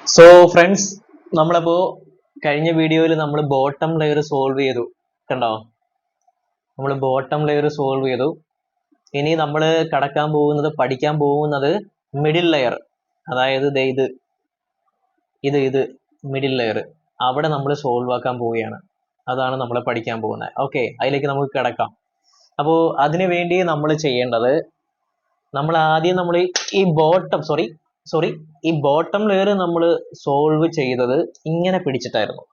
So friends, നമ്മളപ്പോ കഴിഞ്ഞ വീഡിയോയിൽ നമ്മൾ ബോട്ടം ലെയർ സോൾവ് ചെയ്തു. കണ്ടോ? നമ്മൾ ബോട്ടം ലെയർ സോൾവ് ചെയ്തു. ഇനി നമ്മൾ പഠിക്കാൻ പോകുന്നത് മിഡിൽ ലെയർ, അതായത് ഇത് മിഡിൽ ലെയർ. അവിടെ നമ്മൾ സോൾവ് ആക്കാൻ പോവുകയാണ്. അതാണ് നമ്മൾ പഠിക്കാൻ പോകുന്നത്. ഓക്കെ, അതിലേക്ക് നമുക്ക് കിടക്കാം. അപ്പോൾ അതിനു വേണ്ടി നമ്മൾ ചെയ്യേണ്ടത്, നമ്മൾ ആദ്യം ഈ ബോട്ടം ലെയർ നമ്മൾ സോൾവ് ചെയ്തത് ഇങ്ങനെ പിടിച്ചിട്ടായിരുന്നു.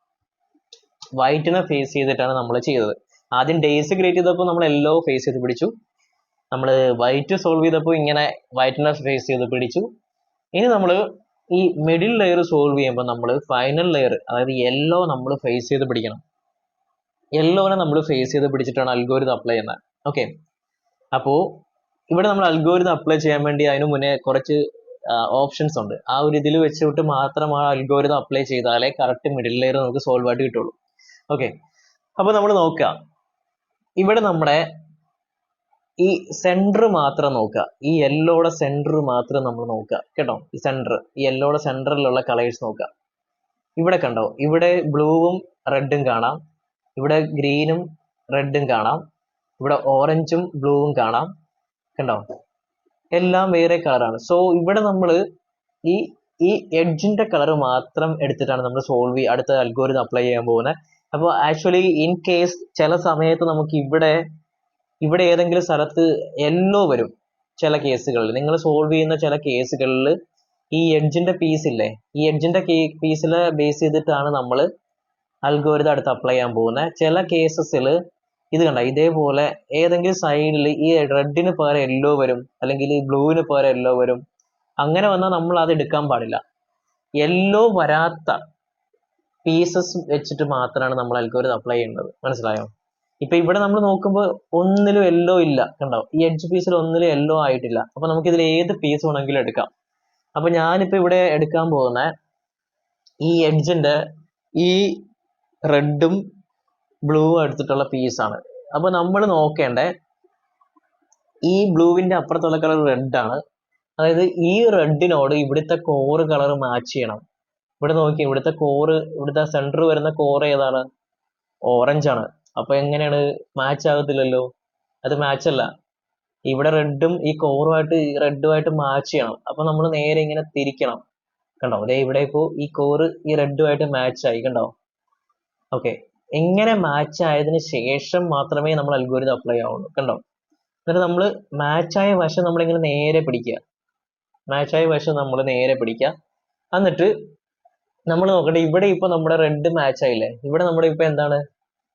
വൈറ്റിനെ ഫേസ് ചെയ്തിട്ടാണ് നമ്മൾ ചെയ്തത്. ആദ്യം ഡേയ്സ് ക്രിയേറ്റ് ചെയ്തപ്പോൾ നമ്മൾ യെല്ലോ ഫേസ് ചെയ്ത് പിടിച്ചു. നമ്മൾ വൈറ്റ് സോൾവ് ചെയ്തപ്പോൾ ഇങ്ങനെ വൈറ്റിനെ ഫേസ് ചെയ്ത് പിടിച്ചു. ഇനി നമ്മൾ ഈ മിഡിൽ ലെയർ സോൾവ് ചെയ്യുമ്പോൾ നമ്മൾ ഫൈനൽ ലെയർ, അതായത് യെല്ലോ നമ്മൾ ഫേസ് ചെയ്ത് പിടിക്കണം. യെല്ലോനെ നമ്മൾ ഫേസ് ചെയ്ത് പിടിച്ചിട്ടാണ് അൽഗോരിതം അപ്ലൈ ചെയ്യുന്നത്. ഓക്കെ, അപ്പോൾ ഇവിടെ നമ്മൾ അൽഗോരിതം അപ്ലൈ ചെയ്യാൻ വേണ്ടി അതിന് മുന്നേ കുറച്ച് ഓപ്ഷൻസ് ഉണ്ട്. ആ ഒരു ഇതിൽ വെച്ചിട്ട് മാത്രം ആ അൽഗോരിതം അപ്ലൈ ചെയ്താലേ കറക്റ്റ് മിഡിൽ ലെയർ നമുക്ക് സോൾവ് ആയിട്ട് കിട്ടുള്ളൂ. ഓക്കെ, അപ്പോൾ നമ്മൾ നോക്കുക, ഇവിടെ നമ്മുടെ ഈ സെന്റർ മാത്രം നോക്കുക. ഈ യെല്ലോയുടെ സെന്റർ മാത്രം നമ്മൾ നോക്കുക കേട്ടോ. ഈ സെന്റർ, ഈ യെല്ലോയുടെ സെന്ററിലുള്ള കളേഴ്സ് നോക്കുക. ഇവിടെ കണ്ടോ, ഇവിടെ ബ്ലൂവും റെഡും കാണാം, ഇവിടെ ഗ്രീനും റെഡും കാണാം, ഇവിടെ ഓറഞ്ചും ബ്ലൂവും കാണാം. കണ്ടോ, എല്ലാം വേറെ കളറാണ്. സോ ഇവിടെ നമ്മൾ ഈ ഈ എഡ്ജിന്റെ കളർ മാത്രം എടുത്തിട്ടാണ് നമ്മൾ അടുത്ത അൽഗോരിതം അപ്ലൈ ചെയ്യാൻ പോകുന്നത്. അപ്പോൾ ആക്ച്വലി ഇൻ കേസ് ചില സമയത്ത് നമുക്ക് ഇവിടെ ഏതെങ്കിലും സ്ഥലത്ത് യെല്ലോ വരും. ചില കേസുകളിൽ നിങ്ങൾ സോൾവ് ചെയ്യുന്ന ചില കേസുകളിൽ ഈ എഡ്ജിന്റെ പീസ് ഇല്ലേ, ഈ എഡ്ജിന്റെ പീസിലെ ബേസ് ചെയ്തിട്ടാണ് നമ്മൾ അൽഗോരിതം അടുത്ത് അപ്ലൈ ചെയ്യാൻ പോകുന്നത്. ചില കേസസിൽ ഇത് കണ്ട, ഇതേപോലെ ഏതെങ്കിലും സൈഡിൽ ഈ റെഡിന് പകരം യെല്ലോ വരും, അല്ലെങ്കിൽ ഈ ബ്ലൂവിന് പകരം യെല്ലോ വരും. അങ്ങനെ വന്നാൽ നമ്മൾ അത് എടുക്കാൻ പാടില്ല. യെല്ലോ വരാത്ത പീസസ് വെച്ചിട്ട് മാത്രമാണ് നമ്മൾ അൽഗോരിതം അപ്ലൈ ചെയ്യേണ്ടത്. മനസ്സിലായോ? ഇപ്പൊ ഇവിടെ നമ്മൾ നോക്കുമ്പോൾ ഒന്നിലും യെല്ലോ ഇല്ല. കണ്ടോ, ഈ എഡ്ജ് പീസിൽ ഒന്നിലും യെല്ലോ ആയിട്ടില്ല. അപ്പൊ നമുക്ക് ഇതിൽ ഏത് പീസ് വേണമെങ്കിലും എടുക്കാം. അപ്പൊ ഞാനിപ്പോ ഇവിടെ എടുക്കാൻ പോകുന്ന ഈ എഡ്ജിന്റെ ഈ റെഡും ബ്ലൂ എടുത്തിട്ടുള്ള പീസാണ്. അപ്പൊ നമ്മൾ നോക്കേണ്ട, ഈ ബ്ലൂവിന്റെ അപ്പുറത്തുള്ള കളർ റെഡ് ആണ്. അതായത് ഈ റെഡിനോട് ഇവിടുത്തെ കോറ് കളർ മാച്ച് ചെയ്യണം. ഇവിടെ നോക്കി, ഇവിടുത്തെ സെന്റർ വരുന്ന കോർ ഏതാണ്? ഓറഞ്ച് ആണ്. അപ്പൊ എങ്ങനെയാണ്? മാച്ച് ആകത്തില്ലല്ലോ, അത് മാച്ച് അല്ല. ഇവിടെ റെഡും ഈ റെഡുമായിട്ട് മാച്ച് ചെയ്യണം. അപ്പൊ നമ്മൾ നേരെ ഇങ്ങനെ തിരിക്കണം. കണ്ടോ, അതെ ഇവിടെ ഇപ്പോ ഈ കോറ് ഈ റെഡുമായിട്ട് മാച്ച് ആയി. കണ്ടോ? ഓക്കെ, എങ്ങനെ മാച്ച് ആയതിനു ശേഷം മാത്രമേ നമ്മൾ അൽഗോരിതം അപ്ലൈ ആവുള്ളൂ. കണ്ടോ? എന്നിട്ട് നമ്മൾ മാച്ചായ വശം നമ്മളിങ്ങനെ നേരെ പിടിക്കുക. എന്നിട്ട് നമ്മൾ നോക്കട്ടെ, ഇവിടെ ഇപ്പൊ നമ്മുടെ റെഡ് മാച്ച് ആയില്ലേ, ഇവിടെ നമ്മുടെ ഇപ്പൊ എന്താണ്?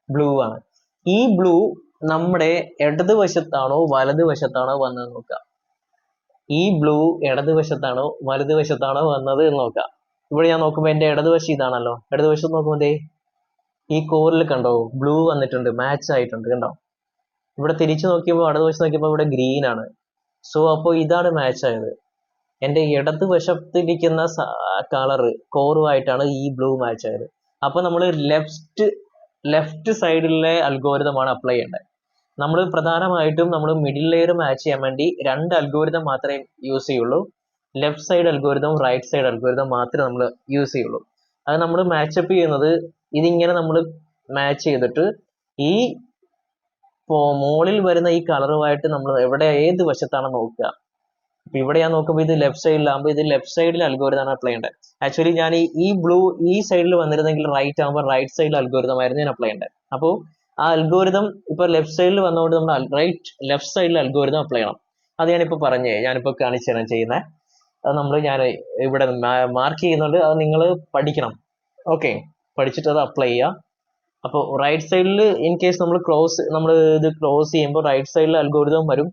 ബ്ലൂ ആണ്. ഈ ബ്ലൂ നമ്മുടെ ഇടതുവശത്താണോ വലതുവശത്താണോ വന്നത് നോക്കുക. ഈ ബ്ലൂ ഇടതുവശത്താണോ വലതുവശത്താണോ വന്നത് എന്ന് നോക്കുക. ഇവിടെ ഞാൻ നോക്കുമ്പോൾ എന്റെ ഇടതുവശം ഇതാണല്ലോ. ഇടതുവശത്ത് നോക്കുമ്പോൾ ഈ കോറിൽ കണ്ടോ, ബ്ലൂ വന്നിട്ടുണ്ട്, മാച്ച് ആയിട്ടുണ്ട്. കണ്ടോ? ഇവിടെ തിരിച്ചു നോക്കിയപ്പോൾ ഇടതുവശത്ത് നോക്കിയപ്പോൾ ഇവിടെ ഗ്രീൻ ആണ്. സോ അപ്പോൾ ഇതാണ് മാച്ച് ആയത്. എന്റെ ഇടതുവശത്തിരിക്കുന്ന കളറ് കോറുമായിട്ടാണ് ഈ ബ്ലൂ മാച്ച് ആയത്. അപ്പൊ നമ്മൾ ലെഫ്റ്റ് സൈഡിലെ അൽഗോരിതമാണ് അപ്ലൈ ചെയ്യേണ്ടത്. നമ്മൾ പ്രധാനമായിട്ടും നമ്മൾ മിഡിൽ ലെയർ മാച്ച് ചെയ്യാൻ വേണ്ടി 2 അൽഗോരിതം മാത്രമേ യൂസ് ചെയ്യുള്ളൂ. Left side algorithm, right side algorithm മാത്രമേ നമ്മൾ യൂസ് ചെയ്യുള്ളൂ. അത് നമ്മൾ മാച്ചപ്പ് ചെയ്യുന്നത് ഇതിങ്ങനെ നമ്മൾ മാച്ച് ചെയ്തിട്ട് ഈ മുകളിൽ വരുന്ന ഈ കളറുമായിട്ട് നമ്മൾ ഏത് വശത്താണ് നോക്കുക. ഇപ്പൊ ഇവിടെ ഞാൻ നോക്കുമ്പോൾ ഇത് ലെഫ്റ്റ് സൈഡിലാകുമ്പോൾ ഇത് ലെഫ്റ്റ് സൈഡിൽ അൽഗോരിതമാണ് അപ്ലൈ ചെയ്യേണ്ടത്. ആക്ച്വലി ഞാൻ ഈ ബ്ലൂ ഈ സൈഡിൽ വന്നിരുന്നെങ്കിൽ റൈറ്റ് ആകുമ്പോൾ റൈറ്റ് സൈഡിൽ അൽഗോരിതം ആയിരുന്നു ഞാൻ അപ്ലൈ ചെയ്യേണ്ടത്. അപ്പോൾ ആ അൽഗോരിതം ഇപ്പൊ ലെഫ്റ്റ് സൈഡിൽ വന്നതുകൊണ്ട് നമ്മൾ ലെഫ്റ്റ് സൈഡിൽ അൽഗോരിതം അപ്ലൈ ചെയ്യണം. അത് ഞാനിപ്പോ കാണിച്ചു തരാൻ ചെയ്യുന്നത്. അത് ഞാൻ ഇവിടെ മാർക്ക് ചെയ്യുന്നുണ്ട്, അത് നിങ്ങൾ പഠിക്കണം. ഓക്കെ, പഠിച്ചിട്ട് അത് അപ്ലൈ ചെയ്യുക. അപ്പോൾ റൈറ്റ് സൈഡിൽ ഇൻ കേസ് നമ്മൾ ഇത് ക്ലോസ് ചെയ്യുമ്പോൾ റൈറ്റ് സൈഡിൽ അൽഗോരിതം വരും.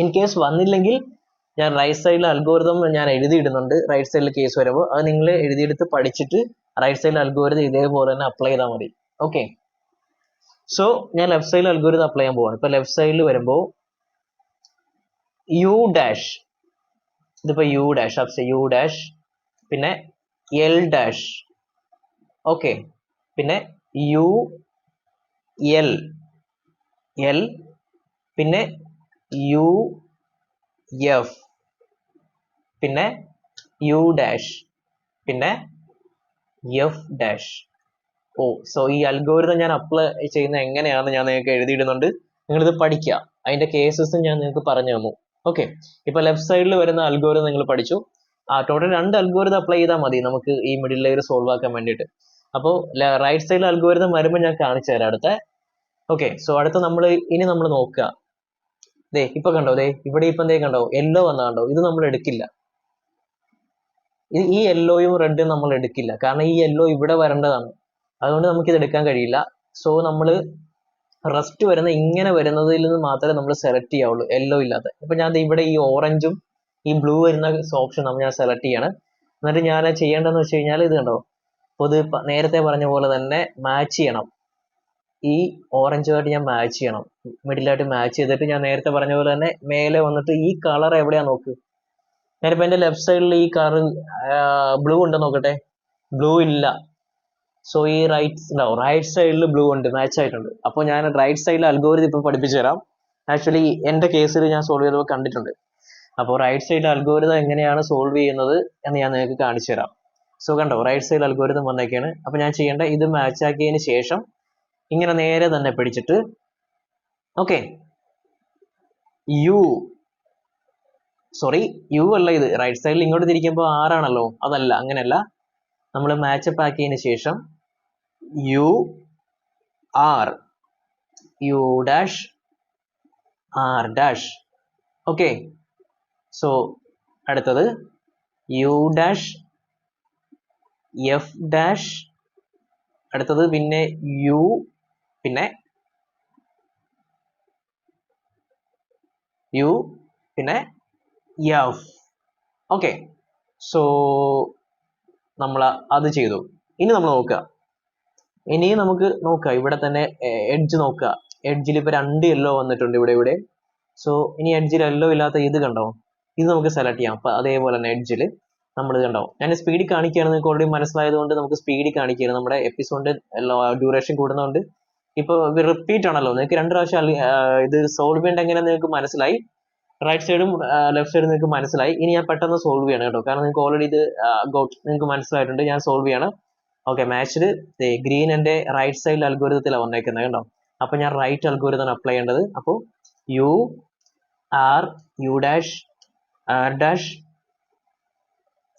ഇൻ കേസ് വന്നില്ലെങ്കിൽ ഞാൻ റൈറ്റ് സൈഡിൽ അൽഗോരിതം ഞാൻ എഴുതിയിടുന്നുണ്ട്. റൈറ്റ് സൈഡിൽ കേസ് വരുമ്പോൾ അത് നിങ്ങൾ എഴുതിയെടുത്ത് പഠിച്ചിട്ട് റൈറ്റ് സൈഡിൽ അൽഗോരിതം ഇതേപോലെ തന്നെ അപ്ലൈ ചെയ്താൽ മതി. ഓക്കെ, സോ ഞാൻ ലെഫ്റ്റ് സൈഡിൽ അൽഗോരിതം അപ്ലൈ ചെയ്യാൻ പോവാണ്. ഇപ്പൊ ലെഫ്റ്റ് സൈഡിൽ വരുമ്പോൾ യു ഡാഷ്, ഇതിപ്പോ യു ഡാഷ്, പിന്നെ എൽ ഡാഷ്, ഓക്കെ, പിന്നെ യു എൽ, പിന്നെ യു എഫ്, പിന്നെ യു ഡാഷ്, പിന്നെ എഫ് ഡാഷ്. ഓ, സോ ഈ അൽഗോരിതം ഞാൻ അപ്ലൈ ചെയ്യുന്നത് എങ്ങനെയാണെന്ന് ഞാൻ നിങ്ങൾക്ക് എഴുതിയിടുന്നുണ്ട്. നിങ്ങളിത് പഠിക്കുക. അതിന്റെ കേസസും ഞാൻ നിങ്ങൾക്ക് പറഞ്ഞു തന്നു. ഓക്കെ, ഇപ്പൊ ലെഫ്റ്റ് സൈഡിൽ വരുന്ന അൽഗോരിതം നിങ്ങൾ പഠിച്ചു. ടോട്ടൽ 2 അൽഗോരിതം അപ്ലൈ ചെയ്താൽ മതി നമുക്ക് ഈ മിഡിൽ ലെയർ സോൾവ് ആക്കാൻ വേണ്ടിയിട്ട്. അപ്പോൾ റൈറ്റ് സൈഡിൽ അൽഗോരിതം വരുമ്പോൾ ഞാൻ കാണിച്ചു തരാം അടുത്ത. ഓക്കെ, സോ അടുത്ത ഇനി നമ്മൾ നോക്കുക. ദേ ഇപ്പൊ കണ്ടോ, ഇവിടെ ഇപ്പൊ കണ്ടോ യെല്ലോ വന്ന കണ്ടോ, ഇത് നമ്മൾ എടുക്കില്ല. ഈ യെല്ലോയും റെഡും നമ്മൾ എടുക്കില്ല, കാരണം ഈ യെല്ലോ ഇവിടെ വരേണ്ടതാണ്. അതുകൊണ്ട് നമുക്ക് ഇത് എടുക്കാൻ കഴിയില്ല. സോ നമ്മൾ റെസ്റ്റ് വരുന്ന ഇങ്ങനെ വരുന്നതിൽ നിന്ന് മാത്രമേ നമ്മൾ സെലക്ട് ചെയ്യാവുള്ളൂ, യെല്ലോ ഇല്ലാത്ത. ഇപ്പൊ ഞാൻ ഇവിടെ ഈ ഓറഞ്ചും ഈ ബ്ലൂ വരുന്ന ഓപ്ഷൻ നമ്മൾ ഞാൻ സെലക്ട് ചെയ്യാണ്. എന്നിട്ട് ഞാൻ ചെയ്യേണ്ടതെന്ന് വെച്ച് കഴിഞ്ഞാൽ ഇത് കണ്ടോ, അപ്പോൾ ഇത് നേരത്തെ പറഞ്ഞ പോലെ തന്നെ മാച്ച് ചെയ്യണം. ഈ ഓറഞ്ചുമായിട്ട് ഞാൻ മാച്ച് ചെയ്യണം, മിഡിലായിട്ട് മാച്ച് ചെയ്തിട്ട് ഞാൻ നേരത്തെ പറഞ്ഞ പോലെ തന്നെ മേലെ വന്നിട്ട് ഈ കളർ എവിടെയാ നോക്ക്. ഞാനിപ്പോ എന്റെ ലെഫ്റ്റ് സൈഡിൽ ഈ കളർ ബ്ലൂ ഉണ്ടെന്ന് നോക്കട്ടെ, ബ്ലൂ ഇല്ല. സോ ഈ റൈറ്റ് സൈഡിൽ ബ്ലൂ ഉണ്ട്, മാച്ച് ആയിട്ടുണ്ട്. അപ്പോൾ ഞാൻ റൈറ്റ് സൈഡിൽ അൽഗോരിതം ഇപ്പൊ പഠിപ്പിച്ചു തരാം. ആക്ച്വലി എന്റെ കേസിൽ ഞാൻ സോൾവ് ചെയ്തപ്പോൾ കണ്ടിട്ടുണ്ട്. അപ്പോൾ റൈറ്റ് സൈഡിൽ അൽഗോരിതം എങ്ങനെയാണ് സോൾവ് ചെയ്യുന്നത് എന്ന് ഞാൻ നിങ്ങൾക്ക് കാണിച്ചു തരാം. സോ കണ്ടോ, റൈറ്റ് സൈഡിൽ അൽഗോരിതം വന്നേക്കാണ്. അപ്പൊ ഞാൻ ചെയ്യേണ്ട, ഇത് മാച്ച് ആക്കിയതിന് ശേഷം ഇങ്ങനെ നേരെ തന്നെ പിടിച്ചിട്ട്, ഓക്കെ, യു അല്ല, ഇത് റൈറ്റ് സൈഡിൽ ഇങ്ങോട്ട് തിരിക്കുമ്പോൾ 6 ആണല്ലോ, അതല്ല, അങ്ങനെയല്ല. നമ്മൾ മാച്ചപ്പ് ആക്കിയതിന് ശേഷം U dash R dash. Okay, so അടുത്തത് യു ഡാഷ് എഫ് ഡാഷ്, അടുത്തത് പിന്നെ യു, പിന്നെ എഫ്. ഓക്കെ, സോ നമ്മൾ അത് ചെയ്തു. ഇനി നമ്മൾ നോക്കുക, നമുക്ക് നോക്കുക ഇവിടെ തന്നെ എഡ്ജ് നോക്കുക. എഡ്ജിൽ ഇപ്പൊ 2 യെല്ലോ വന്നിട്ടുണ്ട് ഇവിടെ. സോ ഇനി എഡ്ജിൽ യെല്ലോ ഇല്ലാത്ത ഇത് കണ്ടോ, ഇത് നമുക്ക് സെലക്ട് ചെയ്യാം. അപ്പൊ അതേപോലെ തന്നെ എഡ്ജിൽ നമ്മൾ കണ്ടോ, ഞാൻ സ്പീഡിൽ കാണിക്കുകയാണ്, നിങ്ങൾക്ക് ഓൾറെഡി മനസ്സിലായതുകൊണ്ട് നമുക്ക് സ്പീഡിൽ കാണിക്കുകയാണ്. നമ്മുടെ എപ്പിസോഡിന്റെ ഡ്യൂറേഷൻ കൂടുന്നതുകൊണ്ട് ഇപ്പൊ റിപ്പീറ്റ് ആണല്ലോ, നിങ്ങൾക്ക് 2 പ്രാവശ്യം ഇത് സോൾവ് ചെയ്യേണ്ട എങ്ങനെയാണെന്ന് നിങ്ങൾക്ക് മനസ്സിലായി. റൈറ്റ് സൈഡും ലെഫ്റ്റ് സൈഡും നിങ്ങൾക്ക് മനസ്സിലായി. ഇനി ഞാൻ പെട്ടെന്ന് സോൾവ് ചെയ്യണം കേട്ടോ, കാരണം നിങ്ങൾക്ക് ഓൾറെഡി ഇത് നിങ്ങൾക്ക് മനസ്സിലായിട്ടുണ്ട്. ഞാൻ സോൾവ് ചെയ്യണം. ഓക്കെ, മാച്ച്ഡ് ഗ്രീൻ എന്റെ റൈറ്റ് സൈഡിൽ അൽഗോരിതത്തിലാണ് വന്നേക്കുന്നത് കേട്ടോ. അപ്പൊ ഞാൻ റൈറ്റ് അൽഗോരിതം അപ്ലൈ ചെയ്യേണ്ടത്. അപ്പോൾ U dash R dash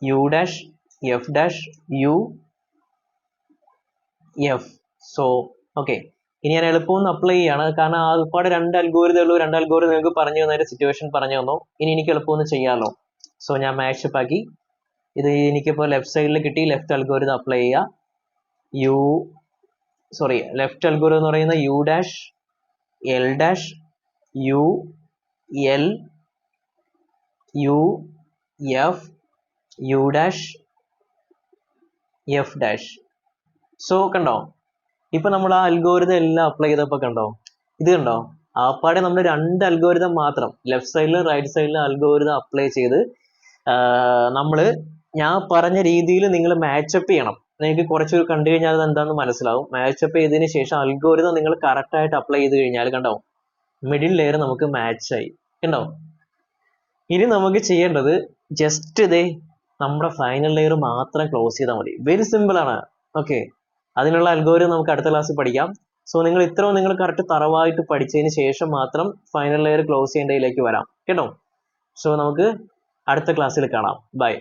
U dash F dash U F. So okay, ഇനി ഞാൻ എളുപ്പമൊന്ന് അപ്ലൈ ചെയ്യാണ്, കാരണം ഒരുപാട് 2 അൽഗോരിതം ഉള്ളൂ. 2 അൽഗോരിതം നിങ്ങൾക്ക് പറഞ്ഞു തന്ന സിറ്റുവേഷൻ പറഞ്ഞു തന്നു. ഇനി എനിക്ക് എളുപ്പമൊന്ന് ചെയ്യാമല്ലോ. സോ ഞാൻ മാച്ചപ്പ് ആക്കി. ഇത് എനിക്കിപ്പോൾ ലെഫ്റ്റ് സൈഡിൽ കിട്ടി. ലെഫ്റ്റ് അൽഗോരിതം അപ്ലൈ ചെയ്യുക. ലെഫ്റ്റ് അൽഗോരിതം എന്ന് പറയുന്ന U dash L dash U L U F U dash F dash. So കണ്ടോ, ഇപ്പൊ നമ്മൾ ആ അൽഗോരിതം എല്ലാം അപ്ലൈ ചെയ്തപ്പോ കണ്ടോ, ഇത് കണ്ടോ, ആപ്പാടെ നമ്മൾ 2 അൽഗോരിതം മാത്രം ലെഫ്റ്റ് സൈഡിലും റൈറ്റ് സൈഡിലും അൽഗോരിതം അപ്ലൈ ചെയ്ത് ഞാൻ പറഞ്ഞ രീതിയിൽ നിങ്ങൾ മാച്ചപ്പ് ചെയ്യണം. നിങ്ങൾക്ക് കുറച്ച് കണ്ടു കഴിഞ്ഞാൽ അത് എന്താണെന്ന് മനസ്സിലാവും. മാച്ചപ്പ് ചെയ്തതിന് ശേഷം അൽഗോരിതം നിങ്ങൾ കറക്റ്റ് ആയിട്ട് അപ്ലൈ ചെയ്ത് കഴിഞ്ഞാൽ കണ്ടോ, മിഡിൽ ലെയർ നമുക്ക് മാച്ച് ആയി. കണ്ടോ, ഇനി നമുക്ക് ചെയ്യേണ്ടത് ജസ്റ്റ് നമ്മുടെ ഫൈനൽ ലെയർ മാത്രം ക്ലോസ് ചെയ്താൽ മതി. വെരി സിമ്പിൾ ആണ്. ഓക്കെ, അതിനുള്ള അൽഗോരിതം നമുക്ക് അടുത്ത ക്ലാസ്സിൽ പഠിക്കാം. സോ നിങ്ങൾ കറക്റ്റ് തറവായിട്ട് പഠിച്ചതിന് ശേഷം മാത്രം ഫൈനൽ ലെയർ ക്ലോസ് ചെയ്യേണ്ടതിലേക്ക് വരാം കേട്ടോ. സോ നമുക്ക് അടുത്ത ക്ലാസ്സിൽ കാണാം. ബൈ.